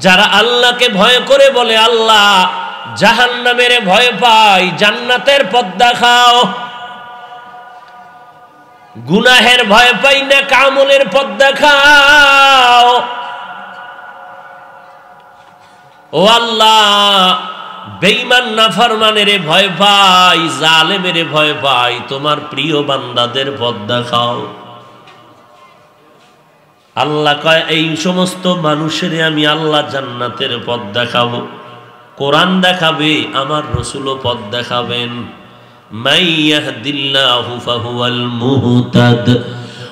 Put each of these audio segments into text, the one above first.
যারা আল্লাহকে ভয় করে বলে আল্লাহ জাহান্নামের ভয় পাই, জান্নাতের পথ দেখাও। গুনাহের ভয় পাই না, কামলের পথ দেখাও। ও আল্লাহ, বেঈমান নাফরমানের ভয় পাই, জালেমের ভয় পাই, তোমার প্রিয় বান্দাদের পথ দেখাও। আল্লাহ কয় এই সমস্ত মানুষের আমি আল্লাহ জান্নাতের পথ দেখাবো। কোরআন দেখাবে, আমার রাসূলও পথ দেখাবেন। মান ইয়াহদিল্লাহু ফাহুয়াল মুহতাদ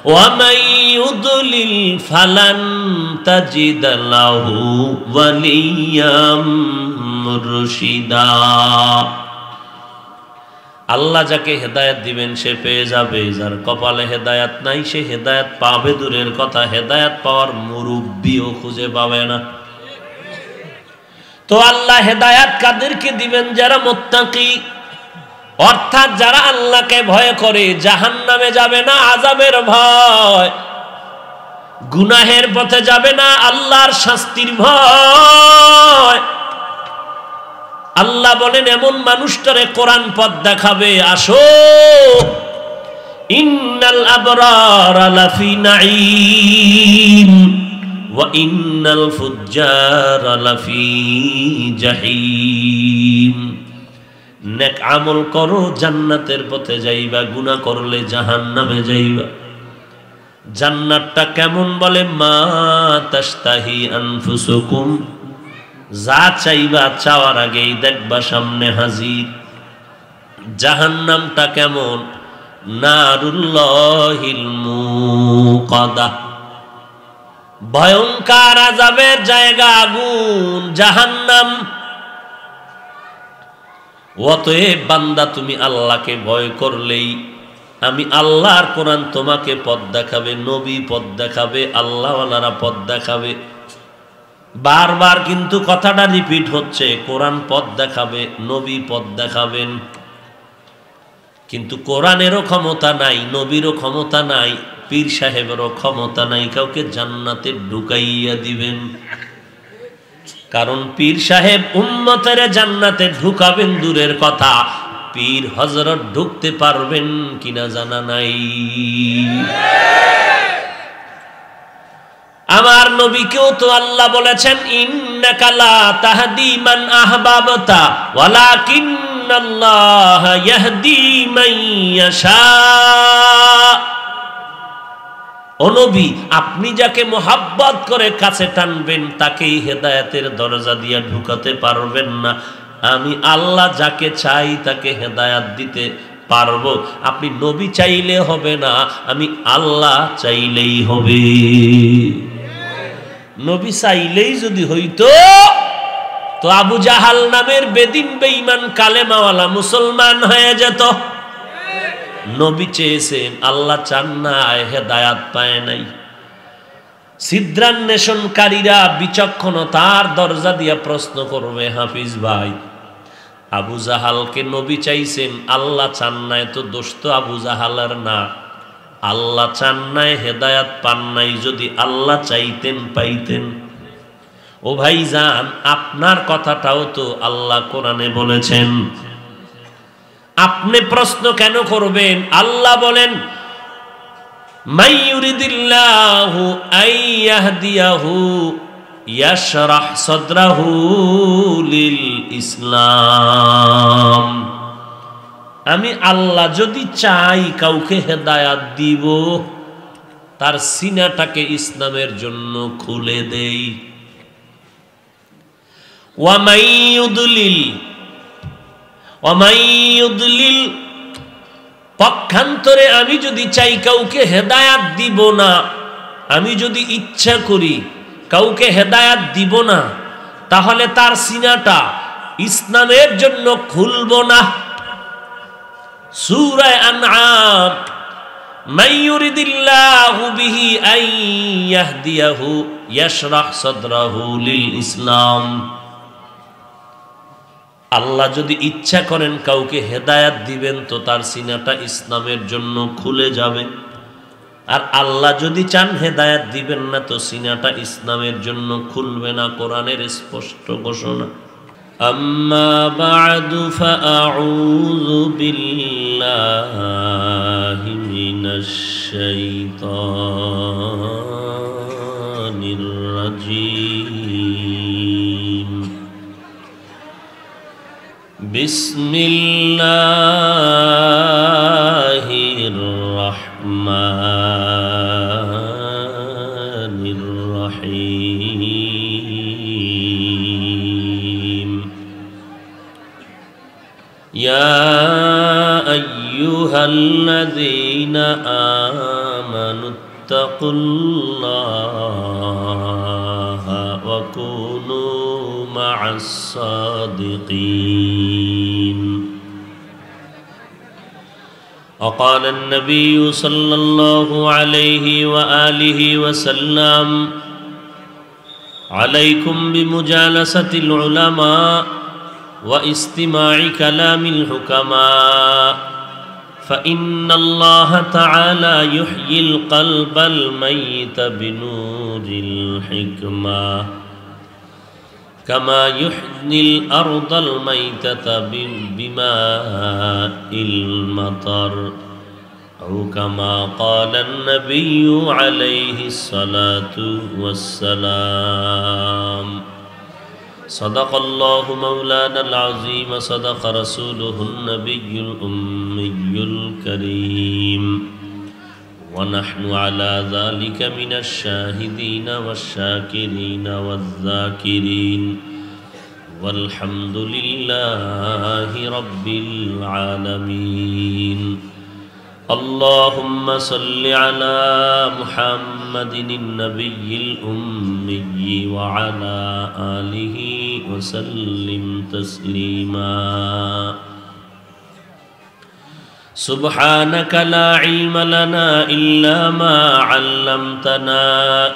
ওয়া মান ইউদ্লিল ফালান তাজিদ লাহু ওয়ালিয়াম মুরশিদা। আল্লাহ যাকে হেদায়েত দিবেন সে পেয়ে যাবে, যার কপালে হেদায়েত নাই সে হেদায়েত পাবে দূরের কথা, হেদায়েত পাওয়ার মুরব্বিও খুঁজে পাবে না। তো আল্লাহ হেদায়েত কাদেরকে দিবেন? যারা মুত্তাকি, অর্থাৎ যারা আল্লাহকে ভয় করে, জাহান্নামে যাবে না আযাবের ভয়, গুনাহের পথে যাবে না আল্লাহর শাস্তির ভয়। আল্লাহ বলেন এমন মানুষটারে কোরআন পথ দেখাবে। আসো, ইন্নাল আবরারা লাফি নাঈম ওয়া ইন্নাল ফুজ্জারা লাফি জাহিম। নেক আমল করো, জান্নাতের পথে যাইবা, গুনাহ করলে জাহান্নামে যাইবা। জান্নাতটা কেমন? বলে মা তাশতাহি আনফুসুকুম, যা চাইবা চাওয়ার আগেই দেখবা সামনে হাজির। জাহান্নামটা কেমন? নারুল্লাহিল মুকাদা, ভয়ঙ্কর আযাবের জায়গা আগুন জাহান্নাম। অতএব বান্দা তুমি আল্লাহকে ভয় করলেই আমি আল্লাহর কোরআন তোমাকে পথ দেখাবে, নবী পথ দেখাবে, আল্লাহওয়ালারা পথ দেখাবে। বারবার কিন্তু কথাটা রিপিট হচ্ছে, কোরআন পথ দেখাবে, নবী পথ দেখাবেন। কিন্তু কোরআনেরও ক্ষমতা নাই, নবীরও ক্ষমতা নাই, পীর সাহেবেরও ক্ষমতা নাই কাউকে জান্নাতে ঢুকাইয়া দিবেন। কারণ পীর সাহেব উম্মতের জান্নাতে ঢুকাবেন দূরের কথা, পীর হযরত ঢুকতে পারবেন কিনা জানা নাই। আমার নবীকেও তো আল্লাহ বলেছেন ইন্নাকা লা তাহদি মান আহবাবতা ওয়ালাকিন্নাল্লাহা ইয়াহদি মান ইয়াশা। ও নবী, আপনি যাকে মোহাব্বত করে কাছে টানবেন তাকেই হেদায়েতের দরজা দিয়ে ঢুকাতে পারবেন না। আমি আল্লাহ যাকে চাই তাকে হেদায়েত দিতে পারবো। আপনি নবী চাইলে হবে না, আমি আল্লাহ চাইলেই হবে। নবী চাইলেই যদি হইতো তো আবু জাহাল নামের বেদিন বেঈমান কালেমাওয়ালা মুসলমান হয়ে যেত। নবী চেয়েছেন, আল্লাহ চান না, হেদায়াত পায় নাই। ছিদ্রান্বেষণকারীরা বিচক্ষণতার দরজা দিয়া প্রশ্ন করবে, হাফিজ ভাই আবু জাহালকে নবী চাইছেন, আল্লাহ চান নাই, তো দোষ তো আবু জাহালের না। আল্লাহ চান নাই, হেদায়াত পান নাই, যদি আল্লাহ চাইতেন পাইতেন। ও ভাই জান, আপনার কথাটাও তো আল্লাহ কোরআনে বলেছেন। আপনি প্রশ্ন কেন করবেন? আল্লাহ বলেন মাইয়ুরিদিল্লাহু আইয়াহদিয়াহু ইয়াশরাহ সাদরাহু লিল ইসলাম। আমি আল্লাহ যদি চাই কাউকে হেদায়াত দিব, তার সিনাটাকে ইসলামের জন্য খুলে দেই। ওয়া মাইয়ুদলিল, পক্ষান্তরে আমি যদি চাই কাউকে হেদায়াত দিব না, আমি যদি ইচ্ছা করি কাউকে হেদায়াত দিব না, তাহলে তার সিনাটা ইসলামের জন্য খুলব না। সূরা আনআম, মাইয়ুরিদিল্লাহু বিহি আইয়াহদিয়াহু ইয়াশরাহ সাদরাহু লিল ইসলাম। আল্লাহ যদি ইচ্ছা করেন কাউকে হেদায়াত দিবেন, তো তার সিনাটা ইসলামের জন্য খুলে যাবে। আর আল্লাহ যদি চান হেদায়েত দিবেন না তো সিনাটা ইসলামের জন্য খুলবে না, কোরআনের স্পষ্ট ঘোষণা। আম্মা বা'দু ফাআউযু বিল্লাহি মিনাশ শাইতানির রাজীম। বিসমিল্লাহির রাহমানির রহিম। ইয়া আইয়ুহাল্লাযীনা আমানুত্তাকুল্লাহা ওয়া কুনু মা'আস সাদিকিন। وقال النبي صلى الله عليه وآله وسلم عليكم بمجالسة العلماء واستماع كلام الحكماء فإن الله تعالى يحيي القلب الميت بنور الحكمة كما يحيي الأرض الميتة بماء المطر أو كما قال النبي عليه الصلاة والسلام. صدق الله مولانا العظيم، صدق رسوله النبي الأمي الكريم، ونحن على ذلك من الشاهدين والشاكرين والذاكرين، والحمد لله رب العالمين. اللهم صل على محمد النبي الأمي وعلى آله وسلم تسليما. سبحانك لا علم لنا إلا ما علمتنا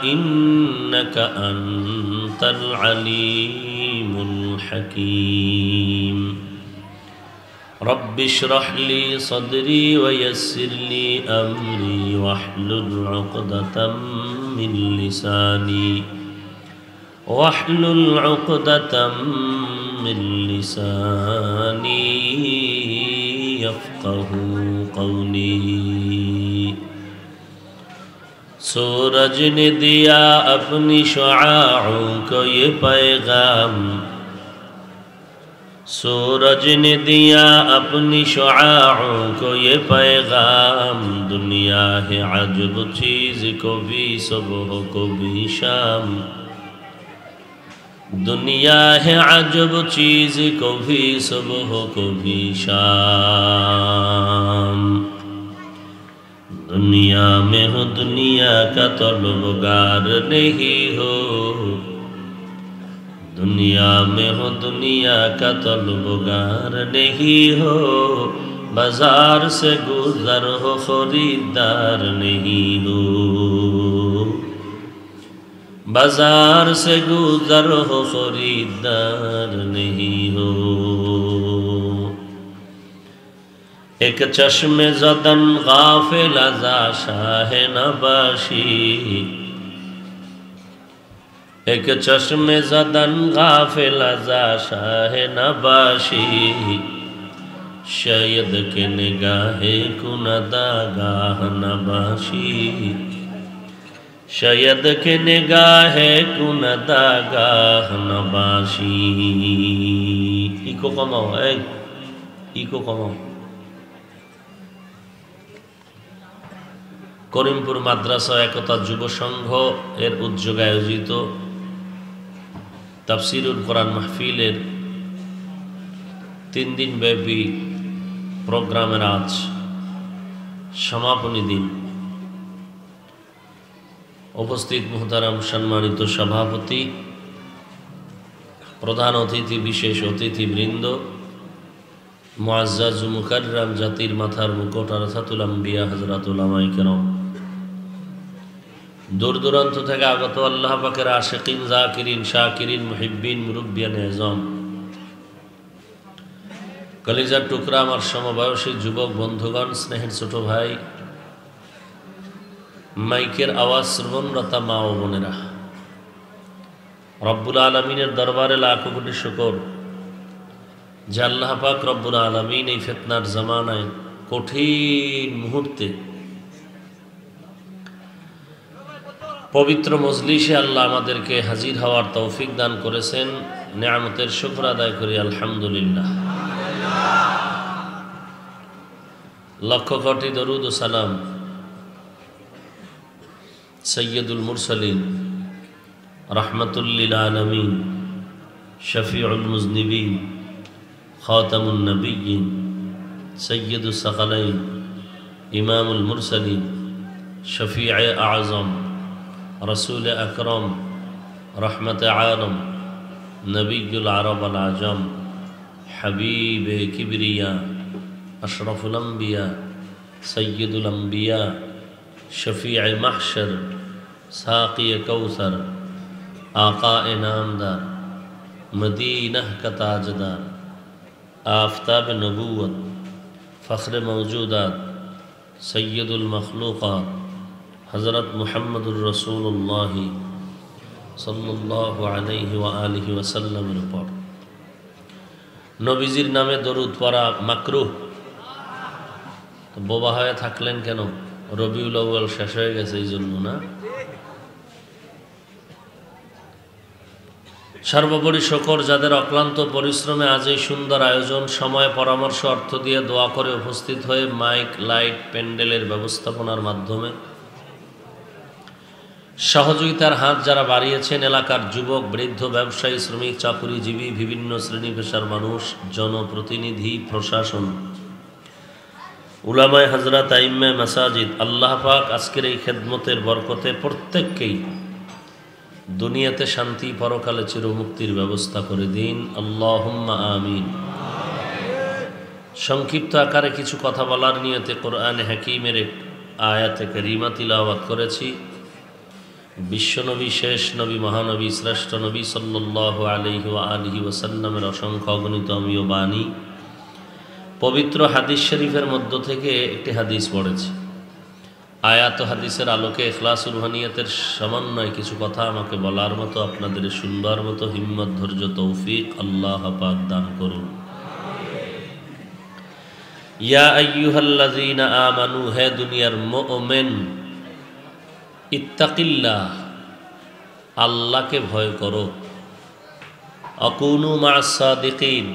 إنك أنت العليم الحكيم. رب اشرح لي صدري ويسر لي أمري واحلل عقدة من لساني يفقه قولي. सूरज ने दिया अपनी शुआओं को ये पैगाम, सूरज ने दिया अपनी शुआओं को ये पैगाम, दुनिया है अजब चीज़ को भी सुबह को भी शाम, दुनिया है अजब चीज़ को भी सुबह को भी शाम। दुनिया में हो दुनिया का तलबगार नहीं हो, दुनिया में हो दुनिया का तलबगार नहीं हो, बाजार से गुजर हो खरीदार नहीं हो, बाजार से गुजर हो खरीदार नहीं हो। एक चश्मे ज़दन गाफिल अज़ा शाह नबाशी, एक चश्मे ज़दन गाफिल अज़ा शाह नबाशी, शायद के निगाहे कुनदा गाह नबाशी, शायद के निगाहे कुनदा गाह नबाशी। इको कमाओ, इको कमाओ। করিমপুর মাদ্রাসা একতা যুব সংঘ এর উদ্যোগে আয়োজিত তাফসীরুল কোরআন মাহফিলের 3 দিন ব্যাপী প্রোগ্রামের আজ সমাপনী দিন। উপস্থিত মুহতারাম সম্মানিত সভাপতি, প্রধান অতিথি, বিশেষ অতিথিবৃন্দ, মুআজ্জাজ মুকাররম জাতির মাথার মুকুট আরাসাতুল আম্বিয়া হযরতুল উলামায়ে কেরাম, দূর দূরান্ত থেকে আগত আল্লাহ পাকের আশিকিন, জাকিরিন, শাকিরিন, মুহিব্বিন, মুরব্বিয়ান আযম, কলিজার টুকরা আমার সমবয়সী যুবক বন্ধুগণ, স্নেহের ছোট ভাই, মাইকের আওয়াজ শ্রবণরতা মা ও বোনেরা, রব্বুল আলমিনের দরবারে লাখো কোটি শুকর যে আল্লাহ পাক রব্বুল আলমিন এই ফিতনার জামানায় কঠিন মুহূর্তে পবিত্র মজলিসে আল্লাহ আমাদেরকে হাজির হওয়ার তৌফিক দান করেছেন। নেয়ামতের শুকর আদায় করি আলহামদুলিল্লাহ। লক্ষ কোটি দরুদ ও সালাম সৈয়দুল মুরসালিন রহমতুল লিল আলামিন শফিউল মুজনিবিন খাতামুন নবিয়্যিন সৈয়দুস সাকালাইন ইমামুল মুরসালিন শফিয়ে আযম রসুল আকরম রহমত আলম নবীল আরব আল আজম হাবিব কিবরিয়া अशरफुल अंबिया सय्यदुल अंबिया शफीअ महशर साक़ी कौसर आका नामदार मदीना का ताजदार आफताब नबूवत फ़ख्र मौजूदात सय्यदुल मखलूक़ात हज़रत मुहम्मदुर रसूलुल्लाह सल्लल्लाहु अलैहि व आलिहि वसल्लमेर উপর নবীজির নামে দরুদ পড়া মাকরুহ। বোবা হয়ে থাকলেন কেন? রবিউল আউয়াল শেষ হয়ে গেছে এই জন্য না? সর্বোপরি শুকর যাদের অক্লান্ত পরিশ্রমে আজ এই সুন্দর আয়োজন, সময়, পরামর্শ, অর্থ দিয়ে দোয়া করে উপস্থিত হয়ে মাইক, লাইট, প্যান্ডেলের ব্যবস্থাপনার মাধ্যমে সহযোগিতার হাত যারা বাড়িয়েছেন, এলাকার যুবক, বৃদ্ধ, ব্যবসায়ী, শ্রমিক, চাকুরিজীবী, বিভিন্ন শ্রেণী পেশার মানুষ, জনপ্রতিনিধি, প্রশাসন, উলামায়ে হযরত, আইম্মায়ে মাসাজিদ, আল্লাহ পাক আজকের এই খেদমতের বরকতে প্রত্যেককেই দুনিয়াতে শান্তি, পরকালে চিরমুক্তির ব্যবস্থা করে দিন। আল্লাহুম্মা আমিন। সংক্ষিপ্ত আকারে কিছু কথা বলার নিয়তে কোরআনে হাকীমের এক আয়াতে কারীমা তিলাওয়াত করেছি। বিশ্বনবী, শেষ নবী, মহানবী, শ্রেষ্ঠ নবী সাল্লাল্লাহু আলাইহি ওয়া আলিহি ওয়াসাল্লামের অসংখ্য অগণিত অমীয় বাণী, পবিত্র হাদিস শরীফের মধ্য থেকে একটি হাদিস পড়েছি। আয়াত ও হাদিসের আলোকে ইখলাসুল রুহানিয়াতের সমন্বয়ে কিছু কথা আমাকে বলার মতো, আপনাদের শুনবার মতো হিম্মত, ধৈর্য, তৌফিক আল্লাহ পাক দান করুন। ইয়া আইয়ুহাল্লাযীনা আমানু, হে দুনিয়ার মুমিন, ইত্তাকিল্লাহ, আল্লাহকে ভয় করো। আকুনু মা'আস সাদিকিন,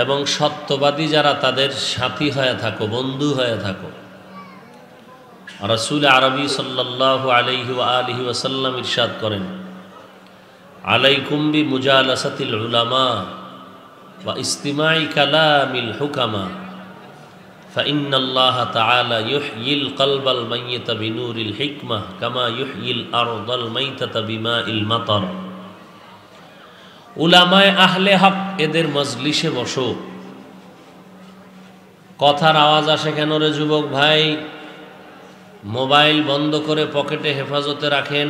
এবং সত্যবাদী যারা তাদের সাথী হয়ে থাকো, বন্ধু হয়ে থাকো। রাসূল আরবী সাল্লাল্লাহু আলাইহি ওয়া আলিহি ওয়াসাল্লাম ইরশাদ করেন, আলাইকুম বিমুজালাসাতিল উলামা ওয়া ইস্তিমাই কালামিল হুকামা ফাইন্নাল্লাহা তাআলা ইউহয়িল কলবাল মাইয়িতা বিনূরিল হিকমাহ কামা ইউহয়িল আরদাল মাইতাতা বিমাইল মাতার। উলামায়ে আহলে হক এদের মজলিসে বসো। কথার আওয়াজ আসে কেন রে যুবক ভাই? মোবাইল বন্ধ করে পকেটে হেফাজতে রাখেন।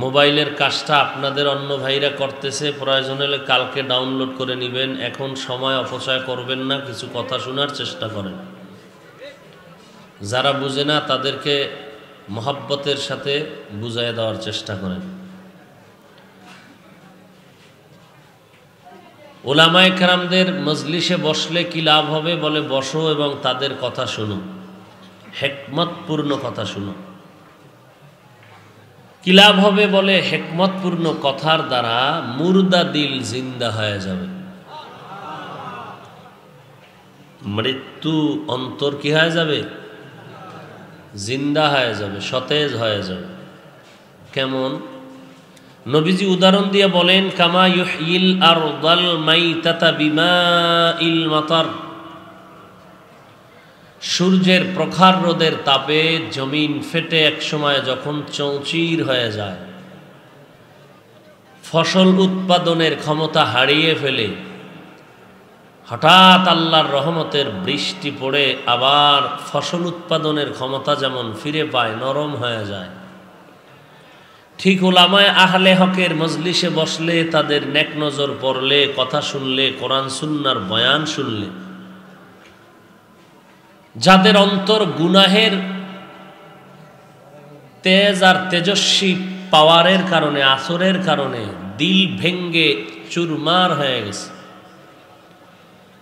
মোবাইলের কাজটা আপনাদের অন্য ভাইরা করতেছে, প্রয়োজন হলে কালকে ডাউনলোড করে নেবেন। এখন সময় অপচয় করবেন না, কিছু কথা শোনার চেষ্টা করেন। যারা বুঝে না তাদেরকে মহব্বতের সাথে বুঝাইয়া দেওয়ার চেষ্টা করেন। উলামায়ে কেরামদের মজলিসে বসলে কি লাভ হবে? বলে বসো এবং তাদের কথা শুনো, হিকমতপূর্ণ কথা শুনো। কি লাভ হবে? বলে হিকমতপূর্ণ কথার দ্বারা মুর্দা দিল জিন্দা হয়ে যাবে। মৃত্যু অন্তর কি হয়ে যাবে? জিন্দা হয়ে যাবে, সতেজ হয়ে যাবে। কেমন? নবীজি উদাহরণ দিয়ে বলেন, কামা ইউহয়িল আরদাল মাইতাতা বিমাইল মাতার। সূর্যের প্রখর রোদের তাপে জমিন ফেটে একসময় যখন চৌচির হয়ে যায়, ফসল উৎপাদনের ক্ষমতা হারিয়ে ফেলে, হঠাৎ আল্লাহর রহমতের বৃষ্টি পড়ে আবার ফসল উৎপাদনের ক্ষমতা যেমন ফিরে পায়, নরম হয়ে যায়, ঠিক উলামায়ে আহলে হকের মজলিসে বসলে, তাদের নেক নজর পড়লে, কথা শুনলে, কোরআন সুন্নাহর বয়ান শুনলে যাদের অন্তর গুনাহের তেজ আর তেজস্বী পাওয়ারের কারণে, আসরের কারণে দিল ভেঙ্গে চুরমার হয়ে গেছে,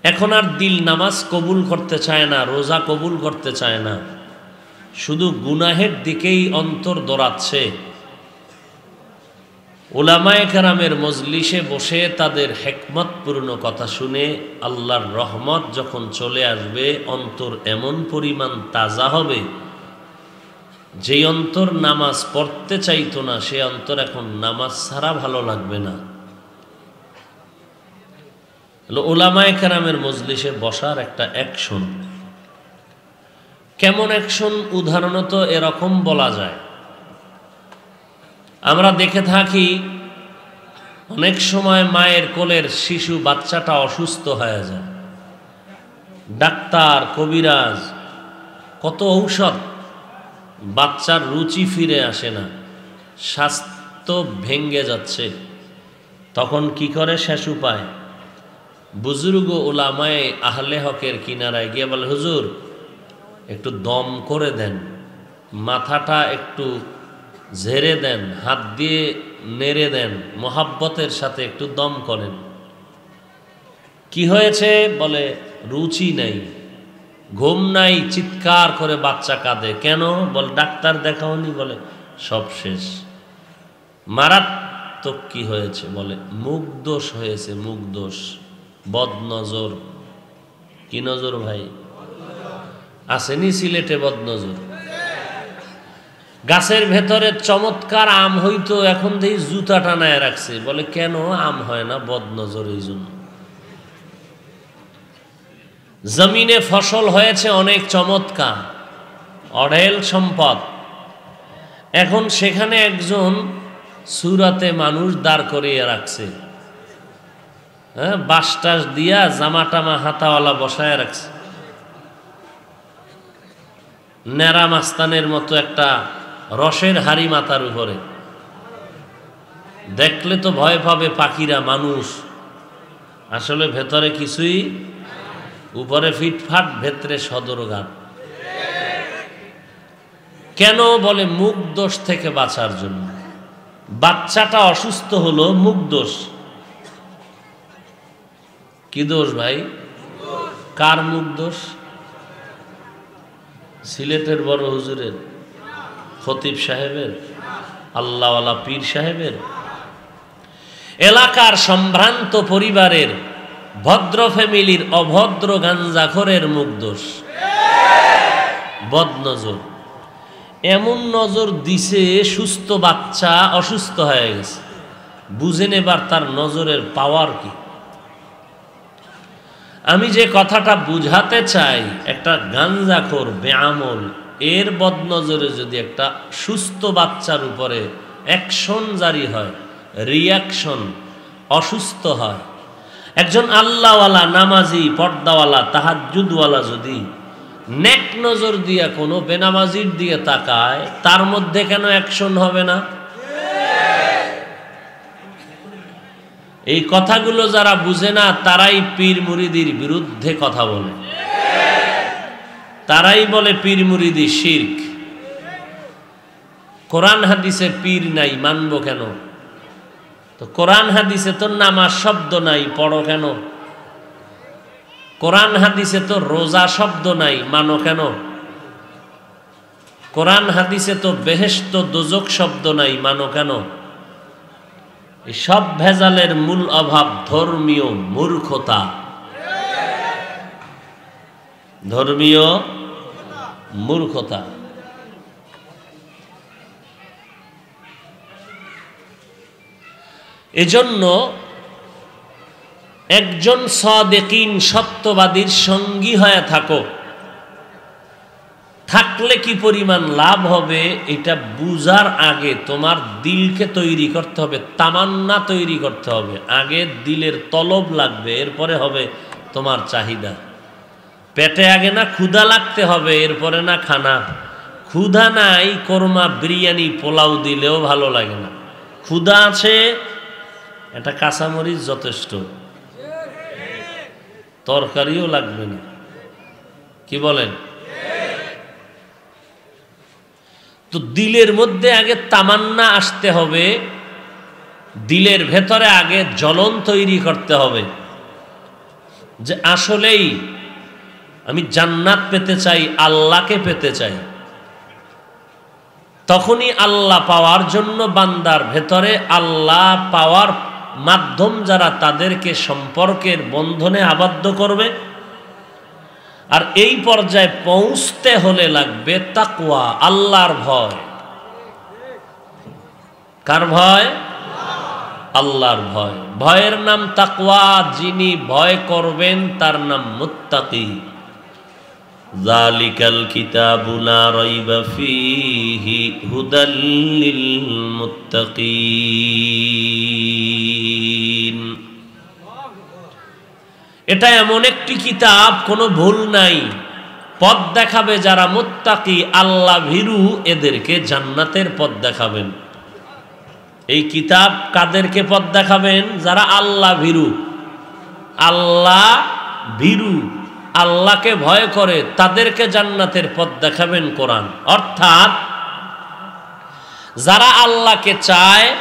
এখন আর দিল নামাজ কবুল করতে চায় না, রোজা কবুল করতে চায় না, শুধু গুনাহের দিকেই অন্তর দৌড়াচ্ছে। উলামায়ে কেরামের মজলিসে বসে তাদের হিকমতপূর্ণ কথা শুনে আল্লাহর রহমত যখন চলে আসবে, অন্তর এমন পরিমাণ তাজা হবে, যেই অন্তর নামাজ পড়তে চাইতো না সে অন্তর এখন নামাজ ছাড়া ভালো লাগবে না। উলামায়ে কেরামের মজলিসে বসার একটা অ্যাকশন। কেমন অ্যাকশন? উদাহরণত এরকম বলা যায়, আমরা দেখে থাকি অনেক সময় মায়ের কোলের শিশু বাচ্চাটা অসুস্থ হয়ে যায়, ডাক্তার কবিরাজ কত ঔষধ, বাচ্চার রুচি ফিরে আসে না, স্বাস্থ্য ভেঙ্গে যাচ্ছে, তখন কি করে শেষ উপায়? বুজুর্গ উলামায়ে আহলে হকের কিনারায় গিয়ে বলে, হুজুর একটু দম করে দেন, মাথাটা একটু ঝেড়ে দেন, হাত দিয়ে নেড়ে দেন, মোহাব্বতের সাথে একটু দম করেন। কি হয়েছে? বলে রুচি নাই, ঘুম নাই, চিৎকার করে বাচ্চা কাঁদে। কেন? বল ডাক্তার দেখাওনি? বলে সব শেষ। মারাত্মক কি হয়েছে? বলে মুখ দোষ হয়েছে, মুখ দোষ, বদনজর। কি নজর ভাই? আসেনি সিলেটে বদনজর? গাছের ভেতরে চমৎকার আম হইতো, এখন দেখি জুতা টানায় রাখছে। বলে কেন আম হয় না? বদনজর এই জন্য। জমিনে ফসল হয়েছে অনেক চমৎকার, অঢেল সম্পদ, এখন সেখানে একজন সুরাতে মানুষ দাঁড় করিয়ে রাখছে, হ্যাঁ, বাঁশটাস দিয়া জামা টামা হাতাওয়ালা বসায় রাখছে, নেড়া মাস্তানের মতো একটা রসের হাড়ি মাথার উপরে। দেখলে তো ভয় পাবে পাখিরা, মানুষ আসলে ভেতরে কিছুই, উপরে ফিটফাট, ভেতরে সদরঘাট। কেন? বলে মুখ দোষ থেকে বাঁচার জন্য। বাচ্চাটা অসুস্থ হলো, মুখ দোষ। কি দোষ ভাই? কার মুখ দোষ? সিলেটের বড় হুজুরের, খতিব সাহেবের, আল্লাহওয়ালা পীর সাহেবের, এলাকার সম্ভ্রান্ত পরিবারের, ভদ্র ফ্যামিলির অভদ্র গাঞ্জাখোরের মুখ দোষ, বদনজর। এমন নজর দিছে, সুস্থ বাচ্চা অসুস্থ হয়ে গেছে। বুঝেন এবার তার নজরের পাওয়ার কি। আমি যে কথাটা বুঝাতে চাই, একটা গাঞ্জাখোর বেআমল এর বদনজরে যদি একটা সুস্থ বাচ্চার উপরে অ্যাকশন জারি হয়, রিয়াকশন, অসুস্থ হয়, একজন আল্লাহওয়ালা, নামাজি, পর্দাওয়ালা, তাহাজ্জুদওয়ালা যদি নেক নজর দিয়া কোনো বেনামাজির দিয়ে তাকায়, তার মধ্যে কেন অ্যাকশন হবে না? এই কথাগুলো যারা বুঝে না তারাই পীর মুরিদির বিরুদ্ধে কথা বলে, তারাই বলে পীর মুরিদি শিরক। কোরআন হাদিসে পীর নাই, মানবো কেন? তো কোরআন হাদিসে তো নামাজ শব্দ নাই, পড়ো কেন? কোরআন হাদিসে তো রোজা শব্দ নাই, মানো কেন? কোরআন হাদিসে তো বেহেশত দোজক শব্দ নাই, মানো কেন? এই সব ভেজালের মূল অভাব ধর্মীয় মূর্খতা, ধর্মীয় মূর্খতা। এজন্য একজন সাদেকিন, সত্যবাদীর সঙ্গী হয়ে থাকো। থাকলে কি পরিমাণ লাভ হবে এটা বুঝার আগে তোমার দিলকে তৈরি করতে হবে, তামান্না তৈরি করতে হবে। আগে দিলের তলব লাগবে, এরপরে হবে তোমার চাহিদা। পেটে আগে না ক্ষুধা লাগতে হবে, এরপরে না খানা। ক্ষুধা নাই, কোরমা, বিরিয়ানি, পোলাও দিলেও ভালো লাগে না। ক্ষুধা আছে, এটা কাঁচামরিচ যথেষ্ট, তরকারিও লাগবে না। কি বলেন? তো দিলের মধ্যে আগে তামান্না আসতে হবে, দিলের ভেতরে আগে জ্বলন তৈরি করতে হবে যে আসলেই আমি জান্নাত পেতে চাই, আল্লাহকে পেতে চাই। তখনই আল্লাহ পাওয়ার জন্য বান্দার ভেতরে আল্লাহ পাওয়ার মাধ্যম যারা, তাদেরকে সম্পর্কের বন্ধনে আবদ্ধ করবে। আর এই পর্যায়ে পৌঁছতে হলে লাগবে তাকওয়া, আল্লাহর ভয়। কার ভয়? আল্লাহর ভয়। ভয়ের নাম তাকওয়া, যিনি ভয় করবেন তার নাম মুত্তাকি। যালিকাল কিতাবু লা রাইবা ফীহি হুদাল লিল মুত্তাকিন। এটা এমন একটি কিতাব, কোনো ভুল নাই, পথ দেখাবে যারা মুত্তাকি, আল্লাহ ভীরু, এদেরকে জান্নাতের পথ দেখাবেন। এই কিতাব কাদেরকে পথ দেখাবেন? যারা আল্লাহ ভীরু। আল্লাহ ভীরু, আল্লাহকে ভয় করে, তাদেরকে জান্নাতের পথ দেখাবেন কোরআন। অর্থাৎ যারা আল্লাহকে চায়,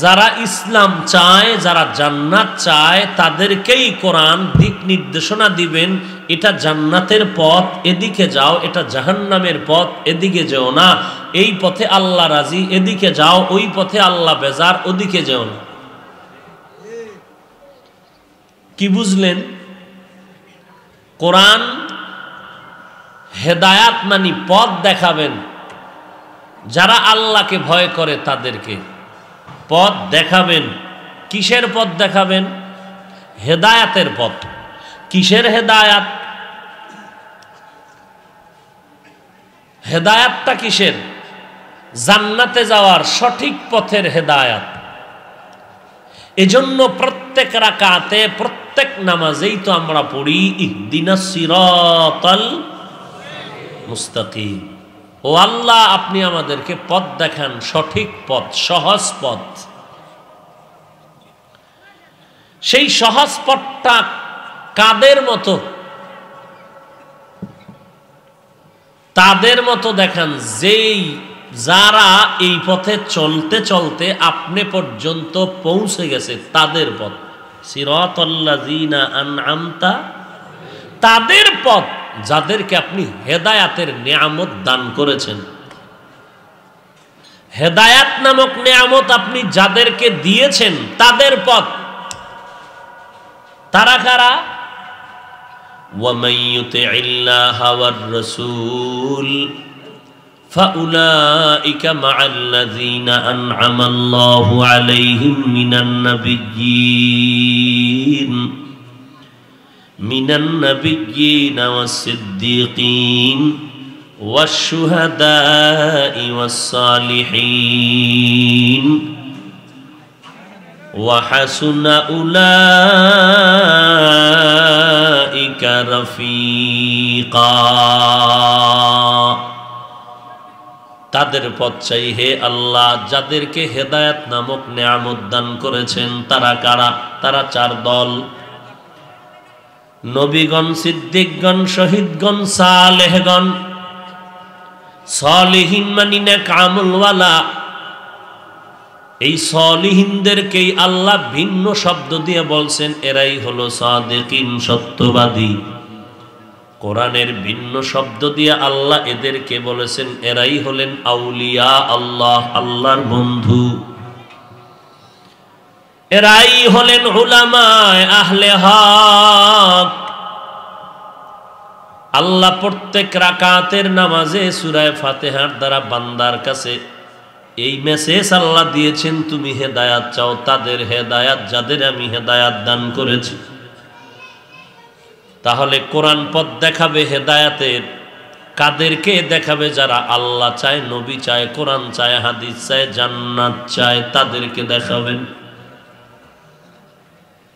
যারা ইসলাম চায়, যারা জান্নাত চায়, তাদেরকেই কোরআন দিক নির্দেশনা দিবেন। এটা জান্নাতের পথ, এদিকে যাও। এটা জাহান্নামের পথ, এদিকে যেও না। এই পথে আল্লাহ রাজি, এদিকে যাও। ওই পথে আল্লাহ বেজার, ওদিকে যেও না। কি বুঝলেন? কোরআন হেদায়াত মানি পথ দেখাবেন। যারা আল্লাহকে ভয় করে তাদেরকে পথ দেখাবেন। কিসের পথ দেখাবেন? হেদায়াতের পথ। কিসের হেদায়াত? হেদায়াতটা কিসের? জান্নাতে যাওয়ার সঠিক পথের হেদায়াত। এজন্য প্রত্যেক রাকাতে, প্রত্যেক নামাজেই তো আমরা পড়ি ইহদিনাস সিরাতাল মুস্তাকিম। ও আল্লাহ, আপনি আমাদেরকে পথ দেখান, সঠিক পথ, সহজ পথ। সেই সহজ পথটা কাদের মতো? তাদের মতো দেখান যারা এই পথে চলতে চলতে আপনি পর্যন্ত পৌঁছে গেছে, তাদের পথ। সিরাতাল্লাযীনা আনআমতা, তাদের পথ যাদেরকে আপনি হেদায়াতের নিয়ামত দান করেছেন। হেদায়াত নামক নিয়ামত আপনি যাদেরকে দিয়েছেন, তাদের পথ। তারা কারা? ওয়ামান ইউতিইল্লাহা ওয়ার রাসূল ফাউলাইকা মাআল্লাযীনা আন'আমাল্লাহু আলাইহিম মিনান নাবিয়্যিন ওয়াস-সিদ্দীকিন ওয়াশ-শুহাদা'i ওয়াস-সালিহিন ওয়া হাসুনা উলাইকা রাফীকা। তাদের পথ চাই হে আল্লাহ, যাদেরকে হেদায়েত নামক নিয়ামত দান করেছেন। তারা কারা? তারা চার দল: নবীগণ, সিদ্দিকগণ, শহীদগণ, সালেহগণ। সালিহিন মানি নেক আমলওয়ালা। এই সালিহিনদেরকেই আল্লাহ ভিন্ন শব্দ দিয়ে বলছেন, এরাই হলো সাদিকিন, সত্যবাদী। কোরআনের ভিন্ন শব্দ দিয়ে আল্লাহ এদেরকে বলেছেন, এরাই হলেন আউলিয়া আল্লাহ, আল্লাহর বন্ধু। এরাই হলেন উলামায়ে আহলে হক। আল্লাহ প্রত্যেক রাকাতের নামাজে সূরা ফাতিহার দ্বারা বান্দার কাছে এই মেসেজ আল্লাহ দিয়েছেন, তুমি হেদায়াত চাও, তাদের হেদায়াত, যাদের আমি হেদায়াত দান করেছি। তাহলে কোরআন পথ দেখাবে হেদায়াতের। কাদেরকে দেখাবে? যারা আল্লাহ চায়, নবী চায়, কোরআন চায়, হাদিস চায়, জান্নাত চায়, তাদেরকে দেখাবেন।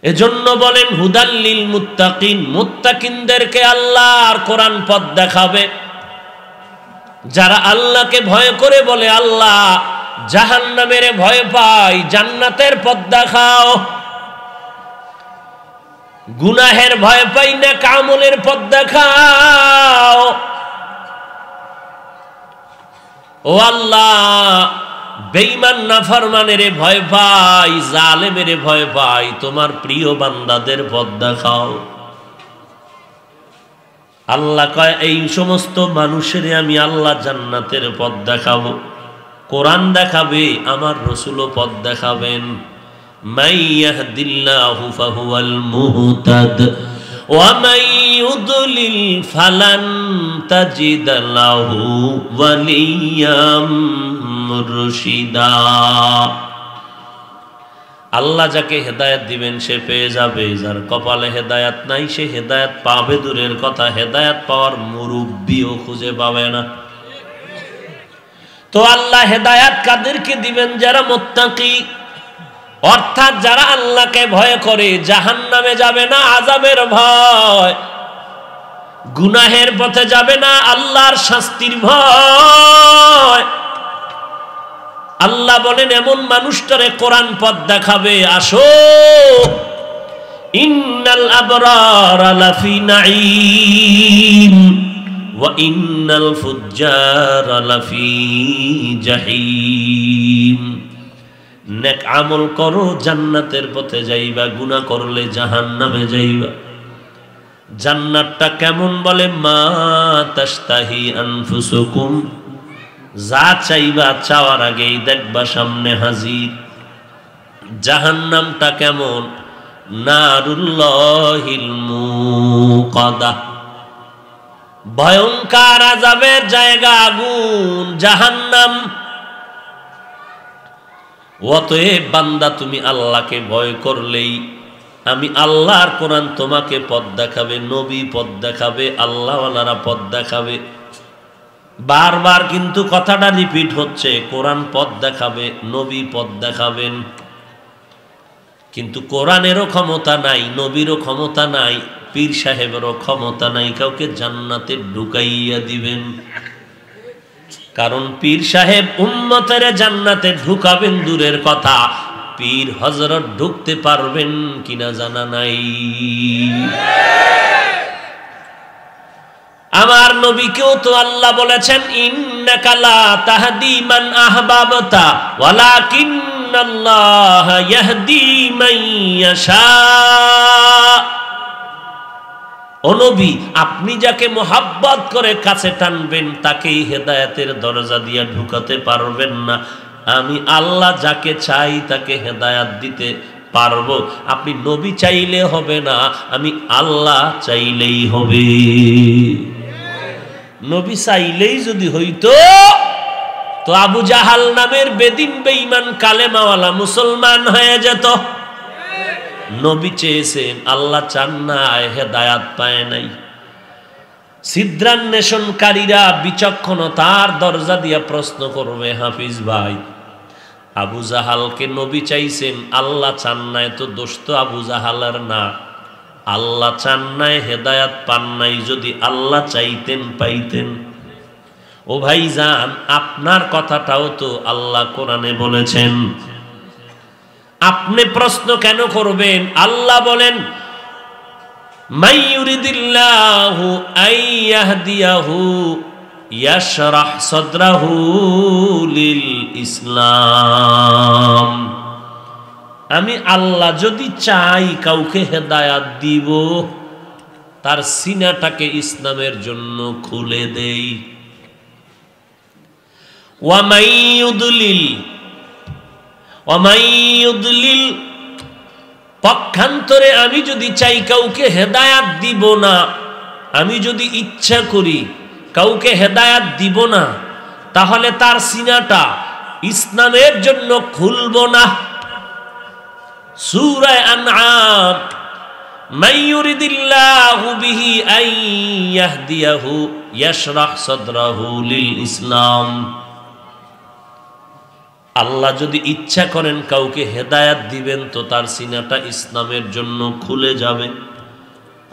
এজন্য বলেন হুদাল লিল মুত্তাকিন। মুত্তাকিনদেরকে আল্লাহর কোরআন পথ দেখাবে। যারা আল্লাহকে ভয় করে বলে, আল্লাহ জাহান্নামের ভয় পাই, জান্নাতের পথ দেখাও। গুনাহের ভয় পাই না, কামলের পথ দেখাও। ও আল্লাহ, বেঈমান নাফরমানের ভয় পাই, জালেমের ভয় পাই, তোমার প্রিয় বান্দাদের পথ দেখাও। আল্লাহ কয় এই সমস্ত মানুষের আমি আল্লাহ জান্নাতের পথ দেখাবো। কোরআন দেখাবে, আমার রাসূলও পথ দেখাবেন। মাই ইয়াহদিল্লাহু ফাহুয়াল মুহতাদ ওয়া মাই ইউদলিল ফালান তাজিদ লাহু ওয়ালিয়াম মুরশিদা। আল্লাহ যাকে হেদায়েত দিবেন সে পেয়ে যাবে, যার কপালে হেদায়েত নাই সে হেদায়েত পাবে দূরের কথা, হেদায়েত পাওয়ার মুরব্বিও খুঁজে পাবে না। তো আল্লাহ হেদায়েত কাদেরকে দিবেন? যারা মুত্তাকি, অর্থাৎ যারা আল্লাহকে ভয় করে, জাহান্নামে যাবে না আযাবের ভয়, গুনাহের পথে যাবে না আল্লাহর শাস্তির ভয়। আল্লাহ বলেন এমন মানুষটারে কোরআন পথ দেখাবে। আসো, ইন্নাল আবরারা লাফি নাঈম ওয়া ইন্নাল ফুজ্জারা লাফি জাহিম। নেক আমল করো, জান্নাতের পথে যাইবা, গুনাহ করলে জাহান্নামে যাইবা। জান্নাতটা কেমন? বলে মা তাশতাহি আনফুসুকুম, যা চাইবা চাওয়ার আগেই দেখবা সামনে হাজির। জাহান্নামটা কেমন? নারুল্লাহিল মুকাদা, ভয়ঙ্কর আযাবের জায়গা আগুন জাহান্নাম। অতএব বান্দা তুমি আল্লাহকে ভয় করলেই আমি আল্লাহর কোরআন তোমাকে পথ দেখাবে, নবী পথ দেখাবে, আল্লাহওয়ালারা পথ দেখাবে। বারবার কিন্তু কথাটা রিপিট হচ্ছে, কোরআন পথ দেখাবে, নবী পথ দেখাবেন। কিন্তু কোরআনেরও ক্ষমতা নাই, নবীরও ক্ষমতা নাই, পীর সাহেবেরও ক্ষমতা নাই কাউকে জান্নাতে ঢুকাইয়া দিবেন। কারণ পীর সাহেব উম্মতের জান্নাতে ঢুকাবেন দূরের কথা, পীর হযরত ঢুকতে পারবেন কিনা জানা নাই। আমার নবীকেও তো আল্লাহ বলেছেন ইন্নাকা লা তাহদি মান আহবাবতা ওয়ালাকিন্নাল্লাহা ইয়াহদি মান ইয়াশা। ও নবী, আপনি যাকে মোহাব্বত করে কাছে টানবেন তাকেই হেদায়েতের দরজা দিয়ে ঢুকাতে পারবেন না। আমি আল্লাহ যাকে চাই তাকে হেদায়েত দিতে পারবো। আপনি নবী চাইলে হবে না, আমি আল্লাহ চাইলেই হবে। নবী চাইলেই যদি হইতো তো আবু জাহাল নামের বেদিন বেঈমান কালেমাওয়ালা মুসলমান হয়ে যেত। নবী চেয়েছেন, আল্লাহ চান না, হেদায়াত পায় নাই। ছিদ্রান্বেষণকারীরা বিচক্ষণতার দরজা দিয়া প্রশ্ন করবে, হাফিজ ভাই আবু জাহালকে নবী চাইছেন, আল্লাহ চান নাই, তো দোষ তো আবু জাহালের না। আল্লাহ চান নাই, হেদায়াত পান নাই, যদি আল্লাহ চাইতেন পাইতেন। ও ভাই জান, আপনার কথাটাও তো আল্লাহ কোরআনে বলেছেন। আপনি প্রশ্ন কেন করবেন? আল্লাহ বলেন মাই ইউরিদিল্লাহু আইয়াহদিয়াহু ইয়াশরাহ সাদরাহু লিল ইসলাম। আমি আল্লাহ যদি চাই কাউকে হেদায়াত দিব, তার সিনাটাকে ইসলামের জন্য খুলে দেই। ওয়া মাই ইউদলিল, পক্ষান্তরে আমি যদি চাই কাউকে হেদায়াত দিব না, আমি যদি ইচ্ছা করি কাউকে হেদায়াত দিব না, তাহলে তার সিনাটা ইসলামের জন্য খুলব না। সূরা আনআম, মান ইউরিদিল্লাহু বিহি আন ইয়াহদিয়াহু ইয়াশরাহ সাদরাহু লিল ইসলাম। আল্লাহ যদি ইচ্ছা করেন কাউকে হেদায়াত দিবেন তো তার সিনাটা ইসলামের জন্য খুলে যাবে।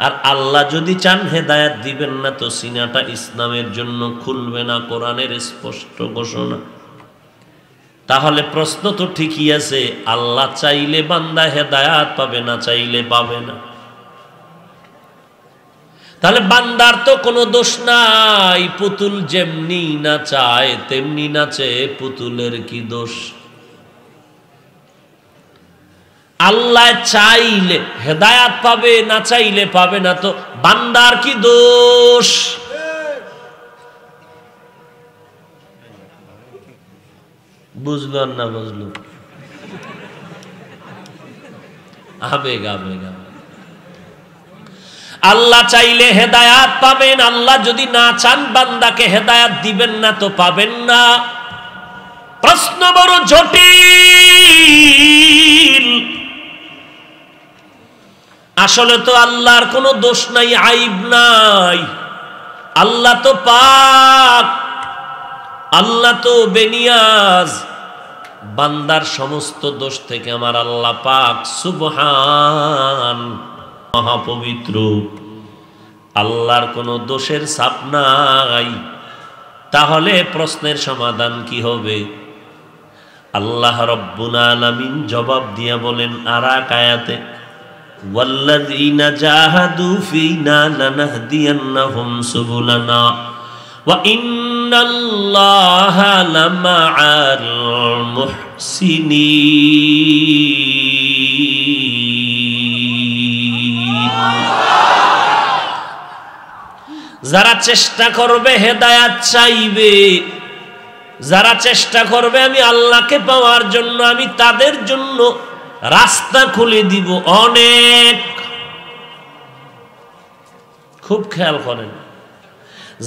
আর আল্লাহ যদি চান হেদায়াত দিবেন না তো সিনাটা ইসলামের জন্য খুলবে না। কোরআনের স্পষ্ট ঘোষণা। তাহলে প্রশ্ন তো ঠিকই আছে, আল্লাহ চাইলে বান্দা হেদায়াত পাবে, না চাইলে পাবে না। তাহলে বান্দার তো কোনো দোষ নাই, পুতুল যেমনি নাচায় তেমনি নাচে, পুতুলের কি দোষ? আল্লাহ চাইলে হেদায়াত পাবে, না চাইলে পাবে না, তো বান্দার কি দোষ? বুঝলো না বুঝলো? আবেগ আবেগ আবেগ। আল্লাহ চাইলে হেদায়াত পাবেন, আল্লাহ যদি না চান বান্দাকে হেদায়াত দিবেন না তো পাবেন না। প্রশ্ন বড় জটিল। আসলে তো আল্লাহর কোনো দোষ নাই, আইব নাই। আল্লাহ তো পাক, আল্লাহ তো বেনিয়াজ। বান্দার সমস্ত দোষ থেকে আমার আল্লাহ পাক, সুবহান, মহাপবিত্র। আল্লাহর কোনো দোষের ছাপ নাই। তাহলে প্রশ্নের সমাধান কি হবে? আল্লাহ রব্বুল আলামিন জবাব দিয়া বলেন আরেক আয়াতে, ওয়াল্লাযীনা জাহাদু ফীনা লানাহদিয়ান্নাহুম সুবুলানা ওয়া ইন্নাল্লাহা লামাআল মুহসিনিন। যারা চেষ্টা করবে হেদায়াত চাইবে, যারা চেষ্টা করবে আমি আল্লাহকে পাওয়ার জন্য, আমি তাদের জন্য রাস্তা খুলে দিব অনেক। খুব খেয়াল করেন,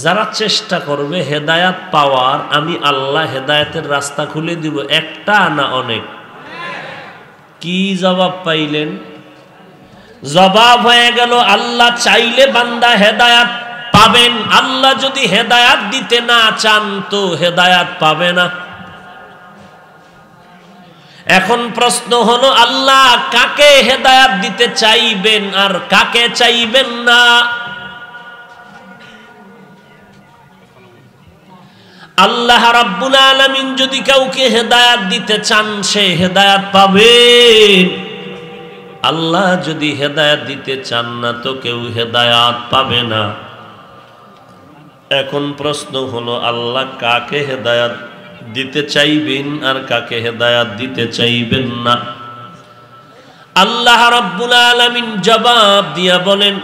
যারা চেষ্টা করবে হেদায়াত পাওয়ার, আমি আল্লাহ হেদায়াতের রাস্তা খুলে দিব। একটা না অনেক? কি জবাব পাইলেন? জবাব হয়ে গেল আল্লাহ চাইলে বান্দা হেদায়াত পাবেন, আল্লাহ যদি হেদায়াত দিতে না চান তো হেদায়াত পাবে না। এখন প্রশ্ন হলো আল্লাহ কাকে হেদায়াত দিতে চাইবেন আর কাকে চাইবেন না? আল্লাহ রাব্বুল আলামিন যদি কাউকে হেদায়াত দিতে চান সে হেদায়াত পাবে। আল্লাহ যদি হেদায়াত দিতে চান না তো কেউ হেদায়াত পাবে না। এখন প্রশ্ন হলো আল্লাহ কাকে হেদায়াত দিতে চাইবেন আর কাকে হেদায়াত দিতে চাইবেন না? আল্লাহ রাব্বুল আলামিন জবাব দিয়া বলেন,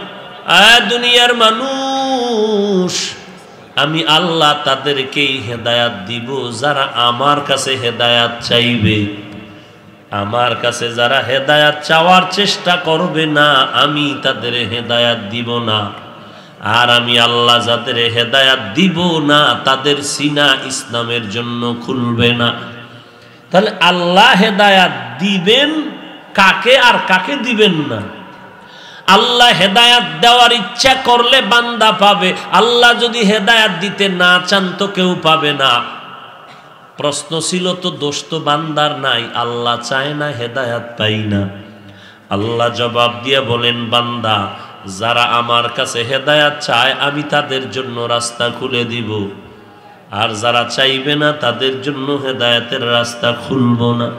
দুনিয়ার মানুষ, আমি আল্লাহ তাদেরকেই হেদায়াত দিব যারা আমার কাছে হেদায়াত চাইবে। আমার কাছে যারা হেদায়াত চাওয়ার চেষ্টা করবে না, আমি তাদের হেদায়াত দিব না। আর আমি আল্লাহ যাদের হেদায়াত দিব না তাদের সিনা ইসলামের জন্য খুলবে না। তাহলে আল্লাহ হেদায়াত দিবেন কাকে আর কাকে দিবেন না? আল্লাহ হেদায়াত দেওয়ার ইচ্ছা করলে বান্দা পাবে, আল্লাহ যদি হেদায়াত দিতে না চান তো কেউ পাবে না। প্রশ্ন ছিল তো দোষ তো বান্দার নাই, আল্লাহ চায় না হেদায়াত পাই না। আল্লাহ জবাব দিয়ে বলেন, বান্দা যারা আমার কাছে হেদায়াত চায় আমি তাদের জন্য রাস্তা খুলে দিব, আর যারা চাইবে না তাদের জন্য হেদায়াতের রাস্তা খুলব না।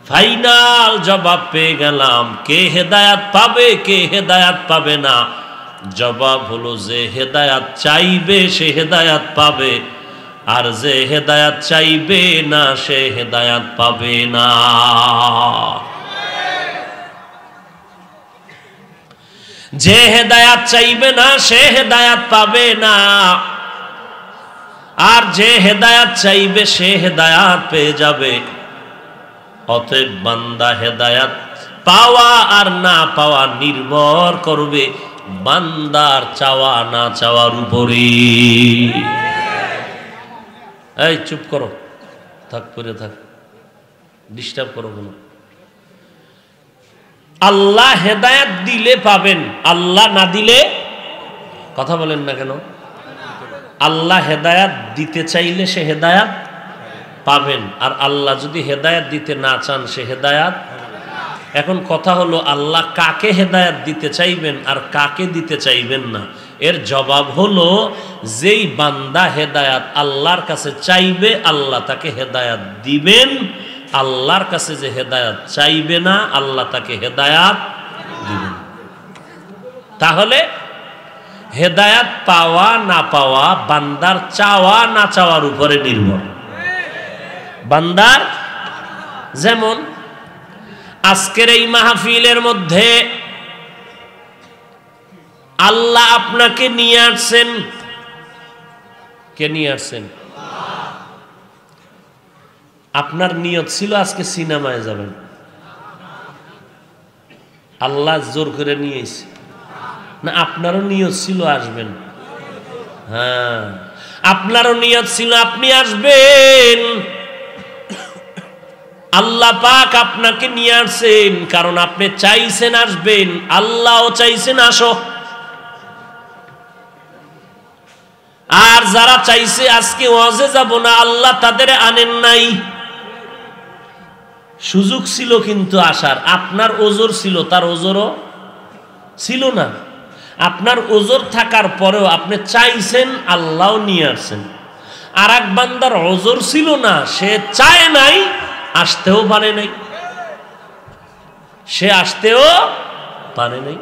ফাইনাল জবাব পেয়ে গেলাম, কে হেদায়াত পাবে কে হেদায়াত পাবে না। জবাব হলো যে হেদায়াত চাইবে সে হেদায়াত পাবে, আর যে হেদায়াত চাইবে না সে হেদায়াত পাবে না। যে হেদায়াত চাইবে না সে হেদায়াত পাবে না, আর যে হেদায়াত চাইবে সে হেদায়াত পেয়ে যাবে। অতএব বান্দা হেদায়াত পাওয়া আর না পাওয়া নির্ভর করবে বান্দার চাওয়া না চাওয়ার উপরে। এই চুপ করো, থাক পরে থাক, ডিস্টার্ব করো না। আল্লাহ হেদায়াত দিলে পাবেন, আল্লাহ না দিলে কথা বলেন না কেন? আল্লাহ হেদায়াত দিতে চাইলে সে হেদায়াত পাবেন, আর আল্লাহ যদি হেদায়াত দিতে না চান সে হেদায়াত। এখন কথা হলো আল্লাহ কাকে হেদায়াত দিতে চাইবেন আর কাকে দিতে চাইবেন না। এর জবাব হলো যেই বান্দা হেদায়াত আল্লাহর কাছে চাইবে আল্লাহ তাকে হেদায়াত দিবেন, আল্লাহর কাছে যে হেদায়াত চাইবে না আল্লাহ তাকে হেদায়াত দিবেন। তাহলে হেদায়াত পাওয়া না পাওয়া বান্দার চাওয়া না চাওয়ার উপরে নির্ভর। বান্দার যেমন আজকের এই মাহফিলের মধ্যে আল্লাহ আপনাকে নিয়ে আসছেন। কে নিয়ে আসছেন? আপনার নিয়ত ছিল আজকে সিনেমায় যাবেন, আল্লাহ জোর করে নিয়ে এসে না? আপনারও নিয়ত ছিল আসবেন। হ্যাঁ, আপনারও নিয়ত ছিল আপনি আসবেন। আল্লাহ পাক আপনাকে নিয়ে আসছেন কারণ আপনি চাইছেন আসবেন, আল্লাহও চাইছেন আসো। আর যারা চাইছে আজকে ওয়াজে যাব না, আল্লাহ তাদের আনেন নাই। সুযোগ ছিল কিন্তু আসার, আপনার ওজর ছিল, তার ওজরও ছিল না। আপনার ওজর থাকার পরেও আপনি চাইছেন, আল্লাহ নিয়ে আসছেন। আর এক বান্দার ওজর ছিল না, সে চায় নাই, আসতেও পারে নাই, সে আসতেও পারে নাই।